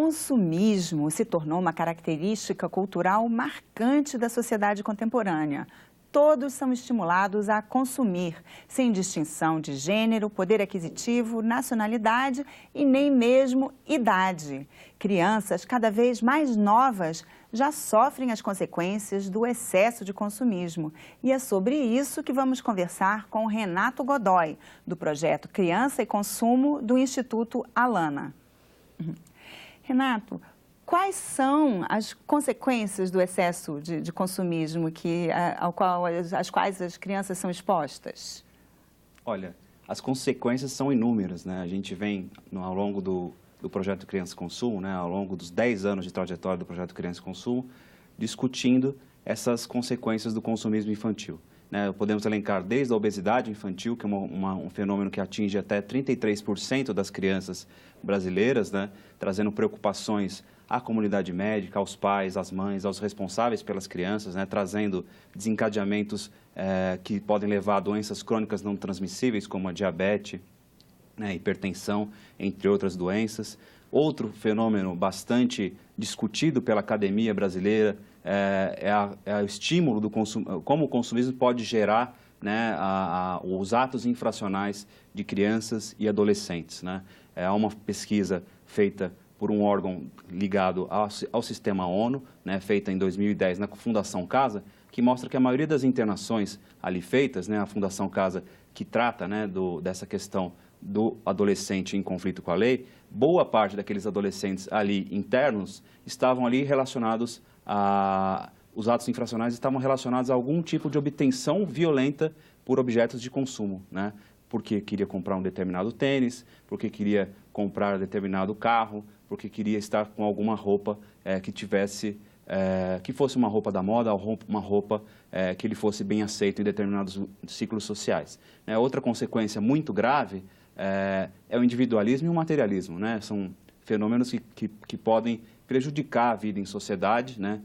consumismo se tornou uma característica cultural marcante da sociedade contemporânea. Todos são estimulados a consumir, sem distinção de gênero, poder aquisitivo, nacionalidade e nem mesmo idade. Crianças cada vez mais novas já sofrem as consequências do excesso de consumismo. E é sobre isso que vamos conversar com Renato Godoy, do projeto Criança e Consumo do Instituto Alana. Renato, quais são as consequências do excesso de consumismo às quais as crianças são expostas? Olha, as consequências são inúmeras, né? A gente vem ao longo do projeto Criança e Consumo, né? Ao longo dos 10 anos de trajetória do projeto Criança e Consumo, discutindo essas consequências do consumismo infantil, né? Podemos elencar desde a obesidade infantil, que é um fenômeno que atinge até 33% das crianças brasileiras, né? Trazendo preocupações à comunidade médica, aos pais, às mães, aos responsáveis pelas crianças, né, trazendo desencadeamentos que podem levar a doenças crônicas não transmissíveis, como a diabetes, né, hipertensão, entre outras doenças. Outro fenômeno bastante discutido pela academia brasileira é o estímulo do consumo, como o consumismo pode gerar, né, os atos infracionais de crianças e adolescentes, né? Há uma pesquisa feita por um órgão ligado ao sistema ONU, né, feita em 2010 na Fundação Casa, que mostra que a maioria das internações ali feitas, né, a Fundação Casa que trata, né, dessa questão do adolescente em conflito com a lei, boa parte daqueles adolescentes ali internos estavam ali relacionados os atos infracionais estavam relacionados a algum tipo de obtenção violenta por objetos de consumo, né? Porque queria comprar um determinado tênis, porque queria comprar determinado carro, porque queria estar com alguma roupa que fosse uma roupa da moda, ou uma roupa que ele fosse bem aceito em determinados ciclos sociais. Outra consequência muito grave é o individualismo e o materialismo, né? São fenômenos que podem prejudicar a vida em sociedade, né?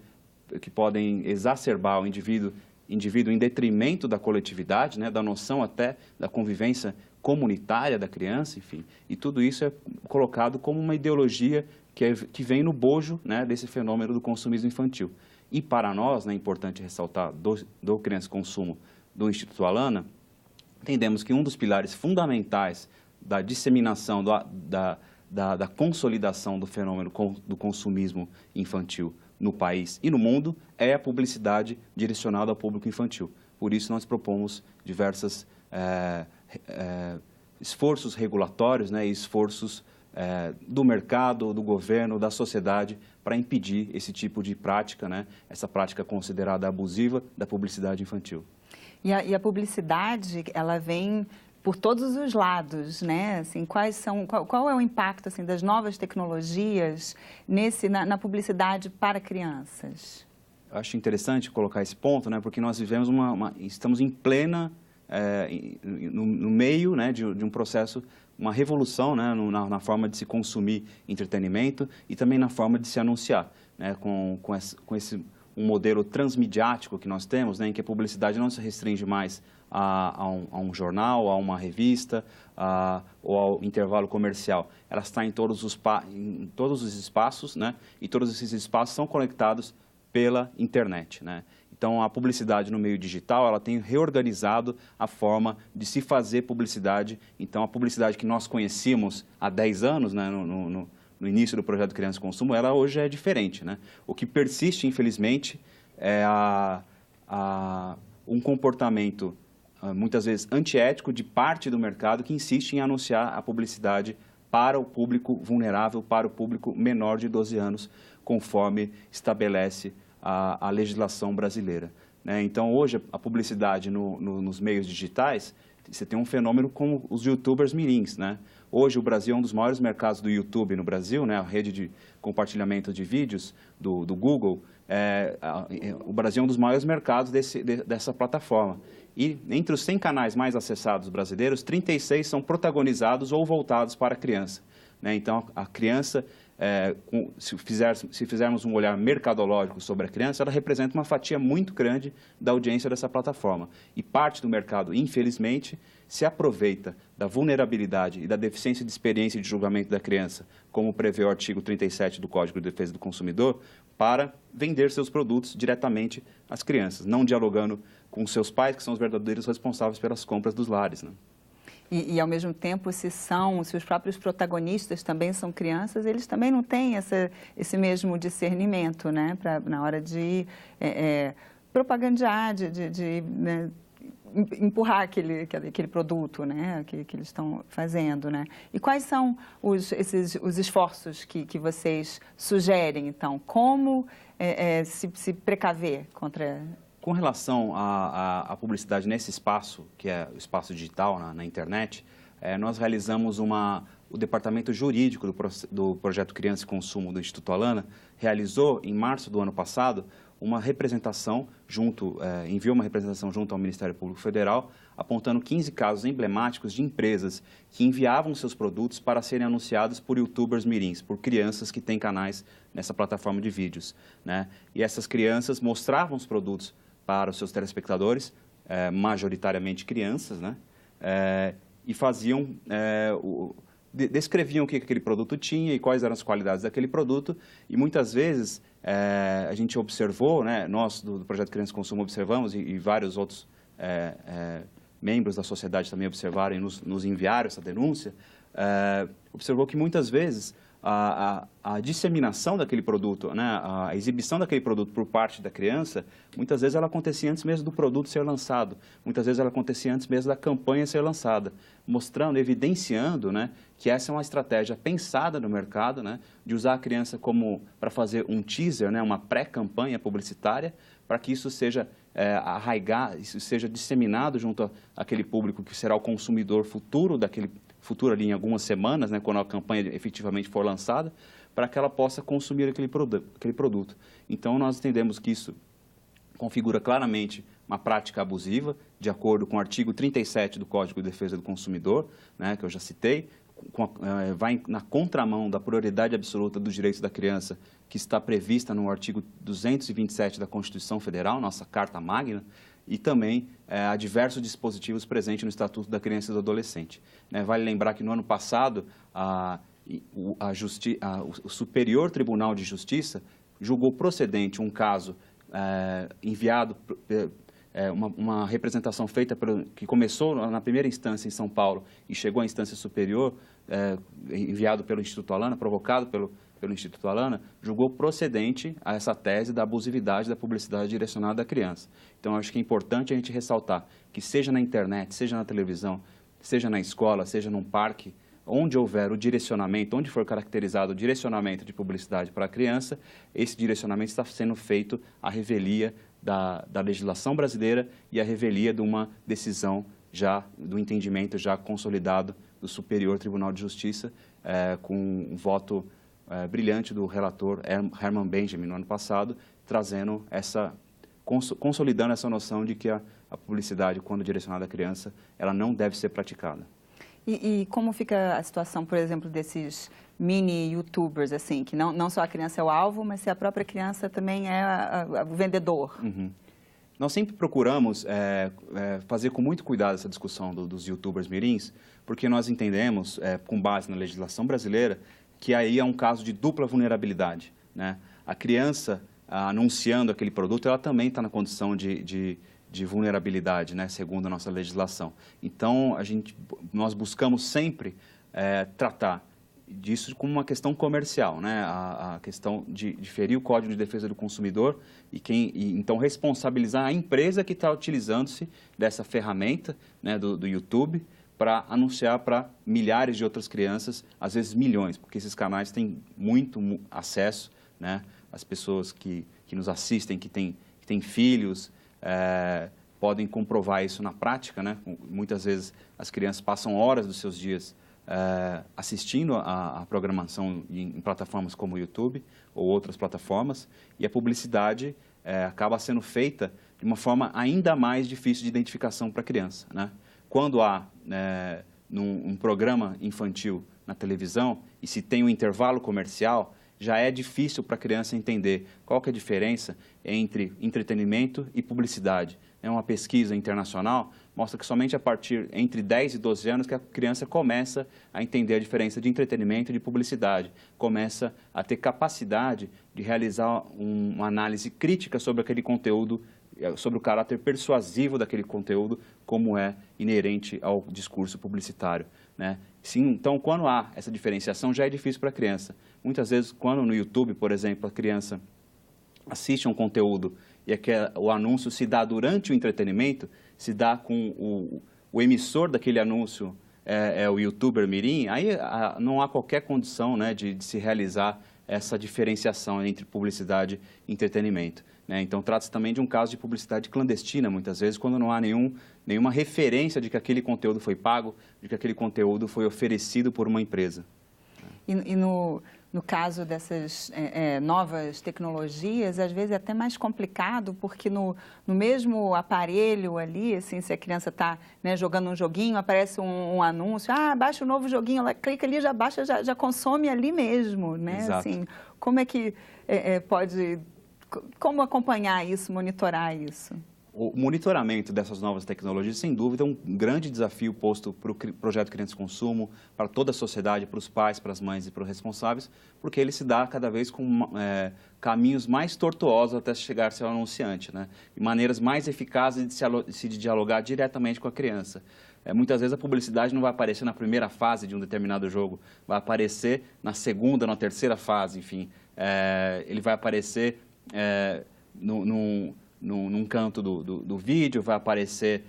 Que podem exacerbar o indivíduo em detrimento da coletividade, né, da noção até da convivência comunitária da criança, enfim. E tudo isso é colocado como uma ideologia que vem no bojo, né, desse fenômeno do consumismo infantil. E para nós, né, é importante ressaltar, do Criança e Consumo do Instituto Alana, entendemos que um dos pilares fundamentais da disseminação, da consolidação do fenômeno do consumismo infantil no país e no mundo é a publicidade direcionada ao público infantil. Por isso, nós propomos diversos esforços regulatórios, né, e esforços do mercado, do governo, da sociedade, para impedir esse tipo de prática, né, essa prática considerada abusiva da publicidade infantil. E a publicidade, ela vem por todos os lados, né? Assim, qual é o impacto assim, das novas tecnologias na publicidade para crianças? Eu acho interessante colocar esse ponto, né? Porque nós vivemos estamos em plena, no meio, né, de um processo, uma revolução, né, na forma de se consumir entretenimento e também na forma de se anunciar, né? Com esse um modelo transmediático que nós temos, né, em que a publicidade não se restringe mais a um jornal, a uma revista ou ao intervalo comercial. Ela está em todos os espaços, né, e todos esses espaços são conectados pela internet, né? Então, a publicidade no meio digital, ela tem reorganizado a forma de se fazer publicidade. Então, a publicidade que nós conhecíamos há 10 anos, né, no início do projeto Criança e Consumo, ela hoje é diferente, né? O que persiste, infelizmente, é um comportamento, muitas vezes, antiético de parte do mercado que insiste em anunciar a publicidade para o público vulnerável, para o público menor de 12 anos, conforme estabelece a legislação brasileira, né? Então, hoje, a publicidade nos meios digitais, você tem um fenômeno como os youtubers mirins, né? Hoje, o Brasil é um dos maiores mercados do YouTube no Brasil, né? A rede de compartilhamento de vídeos do Google. O Brasil é um dos maiores mercados dessa plataforma. E entre os 100 canais mais acessados brasileiros, 36 são protagonizados ou voltados para a criança, né? Então, a criança se fizermos um olhar mercadológico sobre a criança, ela representa uma fatia muito grande da audiência dessa plataforma. E parte do mercado, infelizmente, se aproveita da vulnerabilidade e da deficiência de experiência de julgamento da criança, como prevê o artigo 37 do Código de Defesa do Consumidor, para vender seus produtos diretamente às crianças, não dialogando com seus pais, que são os verdadeiros responsáveis pelas compras dos lares, né? E, ao mesmo tempo, se os próprios protagonistas também são crianças, eles também não têm esse mesmo discernimento, né, na hora de propagandear, né, empurrar aquele produto, né, que eles estão fazendo, né? E quais são os esforços que vocês sugerem, então? Como se precaver contra... Com relação à publicidade nesse espaço, que é o espaço digital, na internet, nós realizamos o departamento jurídico do projeto Criança e Consumo do Instituto Alana realizou, em março do ano passado, uma representação enviou uma representação junto ao Ministério Público Federal, apontando 15 casos emblemáticos de empresas que enviavam seus produtos para serem anunciados por youtubers mirins, por crianças que têm canais nessa plataforma de vídeos, né? E essas crianças mostravam os produtos para os seus telespectadores, majoritariamente crianças, né? E faziam, descreviam o que aquele produto tinha e quais eram as qualidades daquele produto, e muitas vezes a gente observou, né, nós do Projeto Criança e Consumo observamos, e vários outros membros da sociedade também observaram e nos enviaram essa denúncia, observou que muitas vezes a disseminação daquele produto, né, a exibição daquele produto por parte da criança, muitas vezes ela acontecia antes mesmo do produto ser lançado, muitas vezes ela acontecia antes mesmo da campanha ser lançada, mostrando, evidenciando, né, que essa é uma estratégia pensada no mercado, né, de usar a criança para fazer um teaser, né, uma pré-campanha publicitária, para que isso seja isso seja disseminado junto àquele público que será o consumidor futuro ali em algumas semanas, né, quando a campanha efetivamente for lançada, para que ela possa consumir aquele produto. Então, nós entendemos que isso configura claramente uma prática abusiva, de acordo com o artigo 37 do Código de Defesa do Consumidor, né, que eu já citei, vai na contramão da prioridade absoluta dos direitos da criança, que está prevista no artigo 227 da Constituição Federal, nossa Carta Magna, e também há diversos dispositivos presentes no Estatuto da Criança e do Adolescente. Vale lembrar que no ano passado, o Superior Tribunal de Justiça julgou procedente um caso enviado, uma representação feita que começou na primeira instância em São Paulo e chegou à instância superior, enviado pelo Instituto Alana, provocado pelo Instituto Alana, julgou procedente a essa tese da abusividade da publicidade direcionada à criança. Então, acho que é importante a gente ressaltar que seja na internet, seja na televisão, seja na escola, seja num parque, onde houver o direcionamento, onde for caracterizado o direcionamento de publicidade para a criança, esse direcionamento está sendo feito à revelia da legislação brasileira e à revelia de uma decisão do entendimento já consolidado do Superior Tribunal de Justiça, com um voto brilhante do relator Herman Benjamin no ano passado, trazendo consolidando essa noção de que a publicidade, quando direcionada à criança, ela não deve ser praticada. E como fica a situação, por exemplo, desses mini youtubers, assim, que não só a criança é o alvo, mas se a própria criança também é o vendedor? Uhum. Nós sempre procuramos fazer com muito cuidado essa discussão dos youtubers mirins, porque nós entendemos, com base na legislação brasileira, que aí é um caso de dupla vulnerabilidade, né? A criança anunciando aquele produto, ela também está na condição de vulnerabilidade, né, segundo a nossa legislação. Então, nós buscamos sempre tratar disso como uma questão comercial, né, a questão de ferir o Código de Defesa do Consumidor e então responsabilizar a empresa que está utilizando-se dessa ferramenta, né, do YouTube, para anunciar para milhares de outras crianças, às vezes milhões, porque esses canais têm muito acesso, né, as pessoas que nos assistem, que têm filhos, podem comprovar isso na prática, né? Muitas vezes as crianças passam horas dos seus dias assistindo a programação em plataformas como o YouTube ou outras plataformas, e a publicidade acaba sendo feita de uma forma ainda mais difícil de identificação para a criança, né? Quando há num programa infantil na televisão e se tem um intervalo comercial, já é difícil para a criança entender qual que é a diferença entre entretenimento e publicidade. Uma pesquisa internacional mostra que somente a partir entre 10 e 12 anos que a criança começa a entender a diferença de entretenimento e de publicidade, começa a ter capacidade de realizar uma análise crítica sobre aquele conteúdo, sobre o caráter persuasivo daquele conteúdo, como é inerente ao discurso publicitário, né? Sim, então, quando há essa diferenciação, já é difícil para a criança. Muitas vezes, quando no YouTube, por exemplo, a criança assiste a um conteúdo e o anúncio se dá durante o entretenimento, se dá com o emissor daquele anúncio, é o youtuber mirim, aí não há qualquer condição, né, de se realizar essa diferenciação entre publicidade e entretenimento, né? Então, trata-se também de um caso de publicidade clandestina, muitas vezes, quando não há nenhuma referência de que aquele conteúdo foi pago, de que aquele conteúdo foi oferecido por uma empresa. E no caso dessas novas tecnologias, às vezes é até mais complicado, porque no mesmo aparelho ali, assim, se a criança está, né, jogando um joguinho, aparece um anúncio, baixa o novo joguinho, ela clica ali, já baixa, já consome ali mesmo, né? Exato. Assim, como é que como acompanhar isso, monitorar isso? O monitoramento dessas novas tecnologias, sem dúvida, é um grande desafio posto para o projeto Criança e Consumo, para toda a sociedade, para os pais, para as mães e para os responsáveis, porque ele se dá cada vez com caminhos mais tortuosos até chegar-se ao anunciante, né? E maneiras mais eficazes de se dialogar diretamente com a criança. Muitas vezes a publicidade não vai aparecer na primeira fase de um determinado jogo, vai aparecer na segunda, na terceira fase, enfim. Ele vai aparecer num canto do vídeo, vai aparecer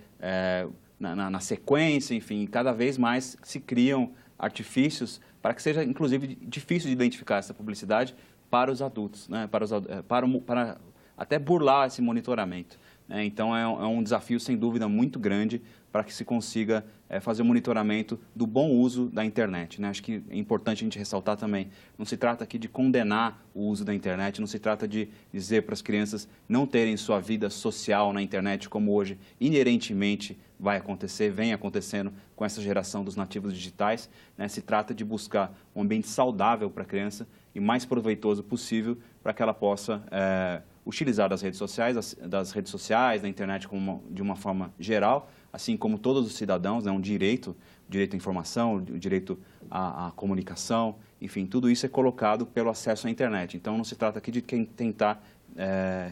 na sequência, enfim, cada vez mais se criam artifícios para que seja, inclusive, difícil de identificar essa publicidade para os adultos, né? Para até burlar esse monitoramento, né? Então, é um desafio, sem dúvida, muito grande para que se consiga fazer o monitoramento do bom uso da internet, né? Acho que é importante a gente ressaltar também, não se trata aqui de condenar o uso da internet, não se trata de dizer para as crianças não terem sua vida social na internet, como hoje inerentemente vai acontecer, vem acontecendo com essa geração dos nativos digitais, né? Se trata de buscar um ambiente saudável para a criança e mais proveitoso possível para que ela possa utilizar das redes sociais, da internet de uma forma geral, assim como todos os cidadãos, né, direito à informação, o direito à comunicação, enfim, tudo isso é colocado pelo acesso à internet. Então, não se trata aqui de quem tentar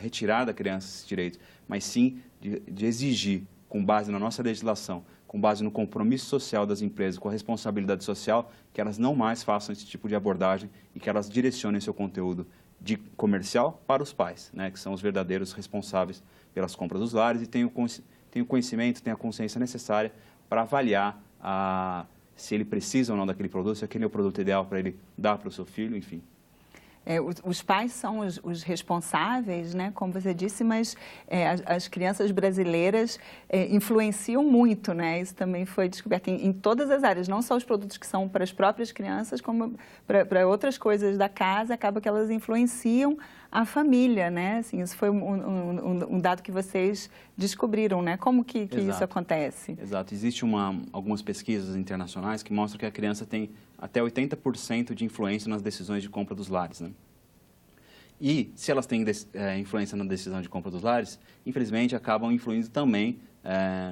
retirar da criança esses direitos, mas sim de exigir, com base na nossa legislação, com base no compromisso social das empresas, com a responsabilidade social, que elas não mais façam esse tipo de abordagem e que elas direcionem seu conteúdo de comercial para os pais, né, que são os verdadeiros responsáveis pelas compras dos lares e têm o conhecimento, têm a consciência necessária para avaliar se ele precisa ou não daquele produto, se aquele é o produto ideal para ele dar para o seu filho, enfim. Os pais são os responsáveis, né, como você disse, mas as crianças brasileiras influenciam muito, né? Isso também foi descoberto em todas as áreas, não só os produtos que são para as próprias crianças, como para outras coisas da casa, acaba que elas influenciam a família, né? Assim, isso foi um dado que vocês descobriram, né? Como que isso acontece? Exato. Existem algumas pesquisas internacionais que mostram que a criança tem até 80% de influência nas decisões de compra dos lares, né? E, se elas têm influência na decisão de compra dos lares, infelizmente, acabam influindo também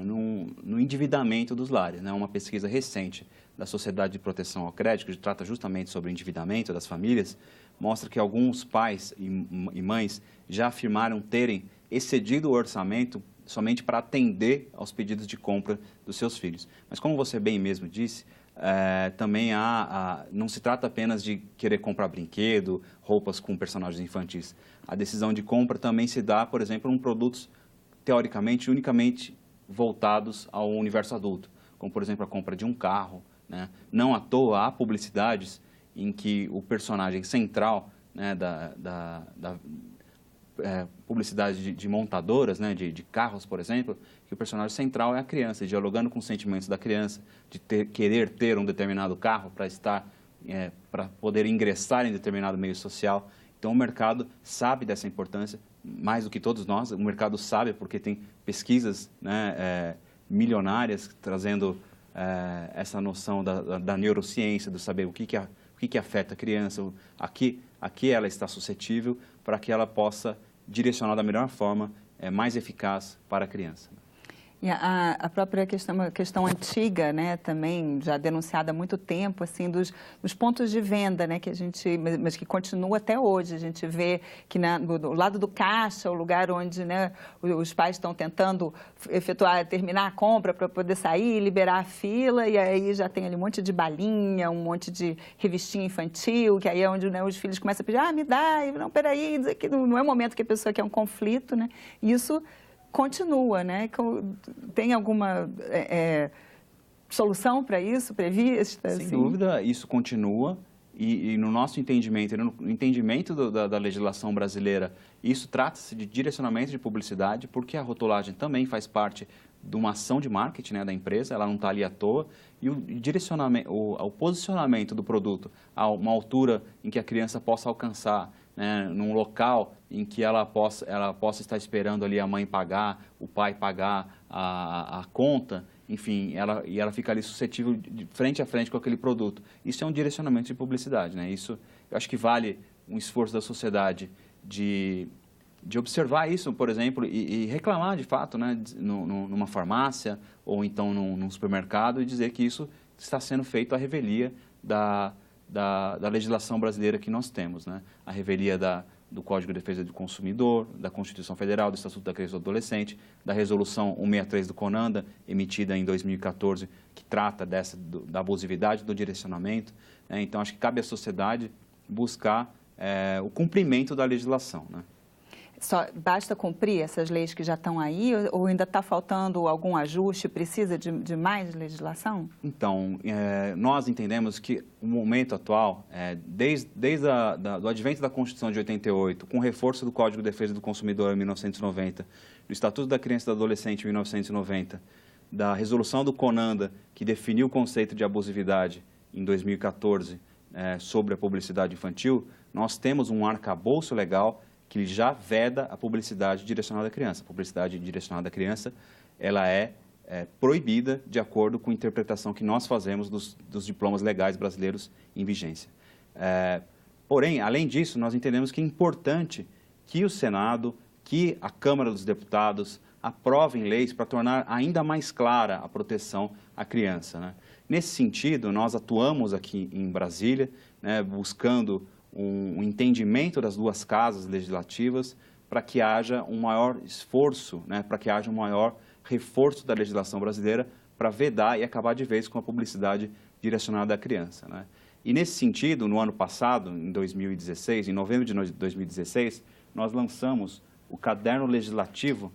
no endividamento dos lares, né? Uma pesquisa recente da Sociedade de Proteção ao Crédito, que trata justamente sobre o endividamento das famílias, mostra que alguns pais e mães já afirmaram terem excedido o orçamento somente para atender aos pedidos de compra dos seus filhos. Mas, como você bem mesmo disse, também não se trata apenas de querer comprar brinquedo, roupas com personagens infantis. A decisão de compra também se dá, por exemplo, em produtos teoricamente unicamente voltados ao universo adulto, como, por exemplo, a compra de um carro, né? Não à toa há publicidades em que o personagem central, né, da publicidade de montadoras, né, de carros, por exemplo, que o personagem central é a criança, dialogando com os sentimentos da criança, de querer ter um determinado carro para poder ingressar em determinado meio social. Então, o mercado sabe dessa importância, mais do que todos nós, o mercado sabe porque tem pesquisas, né, milionárias trazendo essa noção da neurociência, do saber o que afeta a criança, a que ela está suscetível, para que ela possa direcionar da melhor forma, mais eficaz para a criança. E a própria questão antiga, né, também já denunciada há muito tempo, assim, dos pontos de venda, né, que a gente, mas que continua até hoje. A gente vê que do lado do caixa, o lugar onde, né, os pais estão tentando terminar a compra para poder sair, liberar a fila, e aí já tem ali um monte de balinha, um monte de revistinha infantil, que aí é onde, né, os filhos começam a pedir, me dá, e não, peraí, que não é o momento que a pessoa quer um conflito, né, e isso continua, né? Tem alguma solução para isso prevista? Sem dúvida, isso continua e no nosso entendimento, no entendimento da legislação brasileira, isso trata-se de direcionamento de publicidade, porque a rotulagem também faz parte de uma ação de marketing, né, da empresa, ela não está ali à toa, e o direcionamento, o posicionamento do produto a uma altura em que a criança possa alcançar, né, num local em que ela possa estar esperando ali a mãe pagar, o pai pagar a conta, enfim, ela fica ali suscetível de frente a frente com aquele produto. Isso é um direcionamento de publicidade, né? Isso, eu acho que vale um esforço da sociedade de observar isso, por exemplo, e reclamar de fato, né, numa farmácia ou então num supermercado e dizer que isso está sendo feito à revelia da legislação brasileira que nós temos, né? A revelia do Código de Defesa do Consumidor, da Constituição Federal, do Estatuto da Criança e do Adolescente, da Resolução 163 do CONANDA, emitida em 2014, que trata da abusividade do direcionamento, né? Então, acho que cabe à sociedade buscar o cumprimento da legislação, né? Só basta cumprir essas leis que já estão aí ou ainda está faltando algum ajuste, precisa de mais legislação? Então, nós entendemos que o momento atual, desde o advento da Constituição de 88, com o reforço do Código de Defesa do Consumidor em 1990, do Estatuto da Criança e do Adolescente em 1990, da resolução do CONANDA, que definiu o conceito de abusividade em 2014 sobre a publicidade infantil, nós temos um arcabouço legal que já veda a publicidade direcionada à criança. A publicidade direcionada à criança, ela é proibida de acordo com a interpretação que nós fazemos dos diplomas legais brasileiros em vigência. Porém, além disso, nós entendemos que é importante que o Senado, que a Câmara dos Deputados aprovem leis para tornar ainda mais clara a proteção à criança, né? Nesse sentido, nós atuamos aqui em Brasília, né, buscando um entendimento das duas casas legislativas para que haja um maior esforço, né, para que haja um maior reforço da legislação brasileira para vedar e acabar de vez com a publicidade direcionada à criança, né? E nesse sentido, no ano passado, em 2016, em novembro de 2016, nós lançamos o Caderno Legislativo,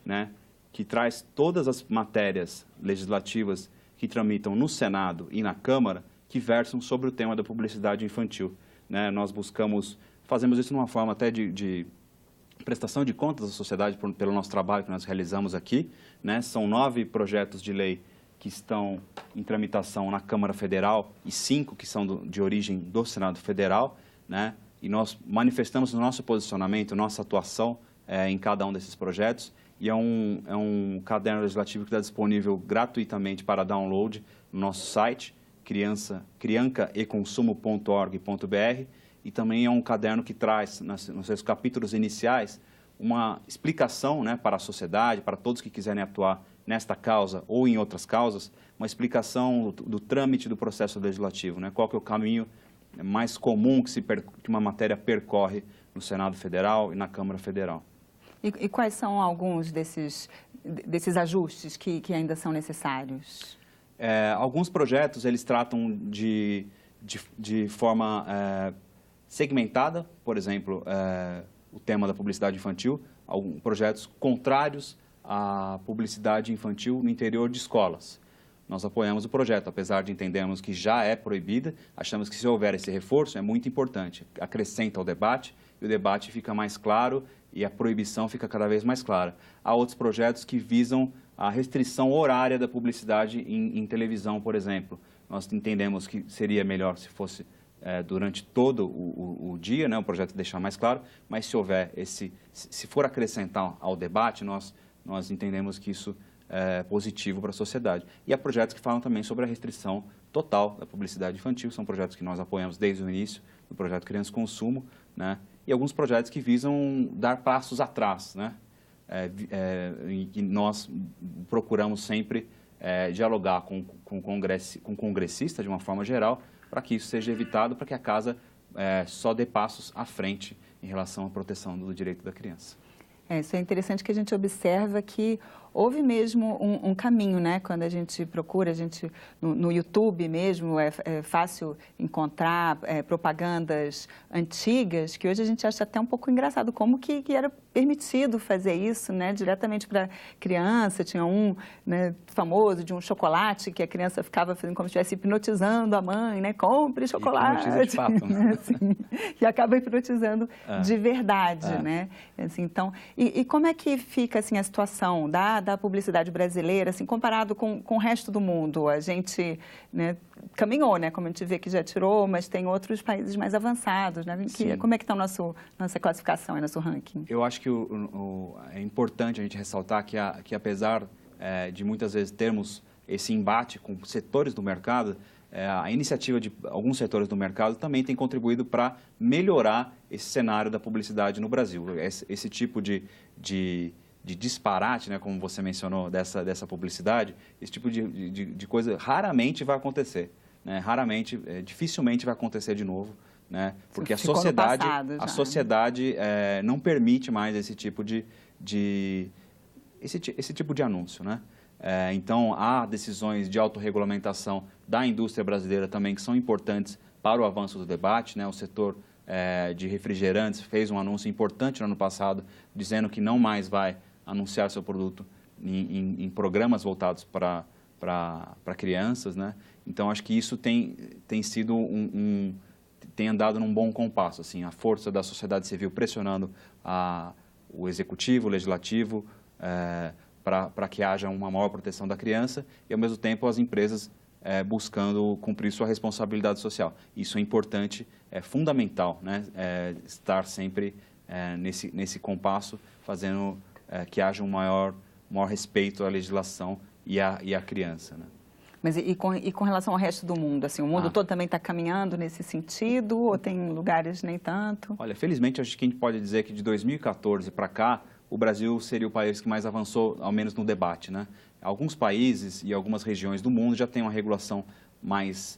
né, que traz todas as matérias legislativas que tramitam no Senado e na Câmara que versam sobre o tema da publicidade infantil, né? Nós fazemos isso numa forma até de prestação de contas à sociedade pelo nosso trabalho que nós realizamos aqui, né? São 9 projetos de lei que estão em tramitação na Câmara Federal e 5 que são de origem do Senado Federal, né? E nós manifestamos o nosso posicionamento, nossa atuação em cada um desses projetos, e é um caderno legislativo que está disponível gratuitamente para download no nosso site, criancaeconsumo.org.br, e também é um caderno que traz, nos seus capítulos iniciais, uma explicação, né, para a sociedade, para todos que quiserem atuar nesta causa ou em outras causas, uma explicação do trâmite do processo legislativo, né? Qual que é o caminho mais comum que uma matéria percorre no Senado Federal e na Câmara Federal. E quais são alguns desses ajustes que ainda são necessários? Alguns projetos, eles tratam de forma segmentada, por exemplo, o tema da publicidade infantil, alguns projetos contrários à publicidade infantil no interior de escolas. Nós apoiamos o projeto, apesar de entendermos que já é proibida, achamos que se houver esse reforço é muito importante, acrescenta ao debate e o debate fica mais claro e a proibição fica cada vez mais clara. Há outros projetos que visam a restrição horária da publicidade em televisão, por exemplo. Nós entendemos que seria melhor se fosse durante todo o dia, né, o projeto deixar mais claro, mas se houver se for acrescentar ao debate, nós entendemos que isso positivo para a sociedade. E há projetos que falam também sobre a restrição total da publicidade infantil, são projetos que nós apoiamos desde o início do projeto Criança e Consumo, né? E alguns projetos que visam dar passos atrás, né? E nós procuramos sempre dialogar com congressista de uma forma geral, para que isso seja evitado, para que a casa só dê passos à frente em relação à proteção do direito da criança. Isso é interessante que a gente observa que houve mesmo um caminho, né? Quando a gente procura, no YouTube mesmo, é fácil encontrar propagandas antigas, que hoje a gente acha até um pouco engraçado, como que era permitido fazer isso, né? Diretamente para criança. Tinha um, né, famoso de um chocolate que a criança ficava fazendo como se estivesse hipnotizando a mãe, né? Compre chocolate. Hipnotiza de fato, né? Assim, e acaba hipnotizando de verdade, né? Assim, então, e como é que fica assim, a situação da publicidade brasileira, assim, comparado com o resto do mundo? A gente, né, caminhou, né, como a gente vê que já tirou, mas tem outros países mais avançados, né? Como é que está nossa classificação, nosso ranking? Eu acho que é importante a gente ressaltar que apesar de muitas vezes termos esse embate com setores do mercado, a iniciativa de alguns setores do mercado também tem contribuído para melhorar esse cenário da publicidade no Brasil. Esse tipo de disparate, né, como você mencionou, dessa publicidade, esse tipo de coisa raramente vai acontecer, né? Dificilmente vai acontecer de novo, né? Porque a sociedade não permite mais esse tipo de anúncio, né? Então, há decisões de autorregulamentação da indústria brasileira também que são importantes para o avanço do debate, né? O setor de refrigerantes fez um anúncio importante no ano passado, dizendo que não mais vai anunciar seu produto em programas voltados para crianças, né? Então, acho que isso tem sido tem andado num bom compasso, assim, a força da sociedade civil pressionando o executivo, o legislativo, para que haja uma maior proteção da criança e, ao mesmo tempo, as empresas buscando cumprir sua responsabilidade social. Isso é importante, é fundamental, né? Estar sempre nesse compasso, fazendo que haja um maior respeito à legislação e à criança, né? Mas e com relação ao resto do mundo? Assim, o mundo todo também está caminhando nesse sentido ou tem lugares nem tanto? Olha, felizmente, acho que a gente pode dizer que de 2014 para cá, o Brasil seria o país que mais avançou, ao menos no debate, né? Alguns países e algumas regiões do mundo já têm uma regulação mais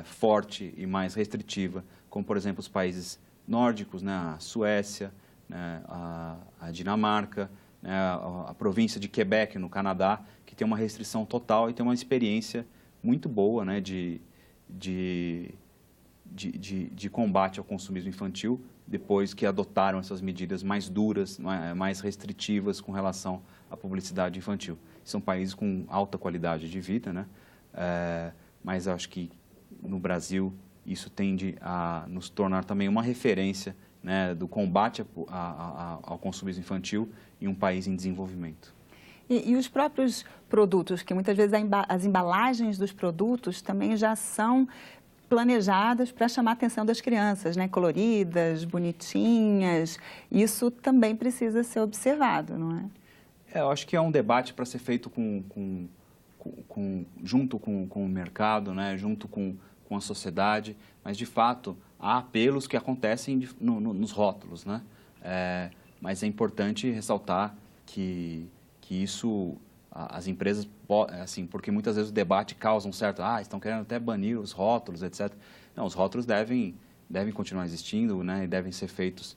forte e mais restritiva, como, por exemplo, os países nórdicos, né? A Suécia, né? A Dinamarca, né? A província de Quebec, no Canadá, que tem uma restrição total e tem uma experiência muito boa, né? de combate ao consumismo infantil, depois que adotaram essas medidas mais duras, mais restritivas com relação à publicidade infantil. São países com alta qualidade de vida, né? Mas acho que no Brasil isso tende a nos tornar também uma referência, né, do combate ao consumismo infantil em um país em desenvolvimento. E os próprios produtos, que muitas vezes as embalagens dos produtos também já são planejadas para chamar a atenção das crianças, né? Coloridas, bonitinhas. Isso também precisa ser observado, não é? Eu acho que é um debate para ser feito junto com o mercado, né? Junto com a sociedade, mas de fato há apelos que acontecem nos rótulos, né? Mas é importante ressaltar que isso, as empresas, assim, porque muitas vezes o debate causa um certo, estão querendo até banir os rótulos, etc. Não, os rótulos devem continuar existindo, né, e devem ser feitos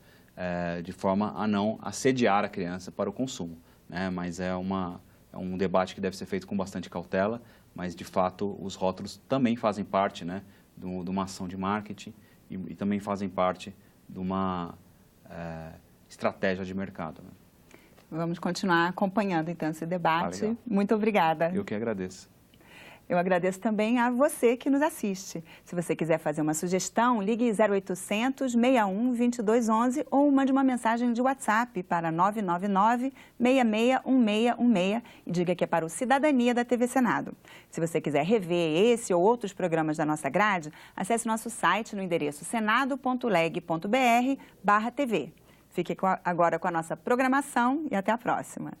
de forma a não assediar a criança para o consumo, né, mas é um debate que deve ser feito com bastante cautela, mas de fato os rótulos também fazem parte, né, de uma ação de marketing e também fazem parte de uma estratégia de mercado, né? Vamos continuar acompanhando, então, esse debate. Muito obrigada. Eu que agradeço. Eu agradeço também a você que nos assiste. Se você quiser fazer uma sugestão, ligue 0800 61 2211 ou mande uma mensagem de WhatsApp para 999 661616 e diga que é para o Cidadania da TV Senado. Se você quiser rever esse ou outros programas da nossa grade, acesse nosso site no endereço senado.leg.br/TV. Fique agora com a nossa programação e até a próxima.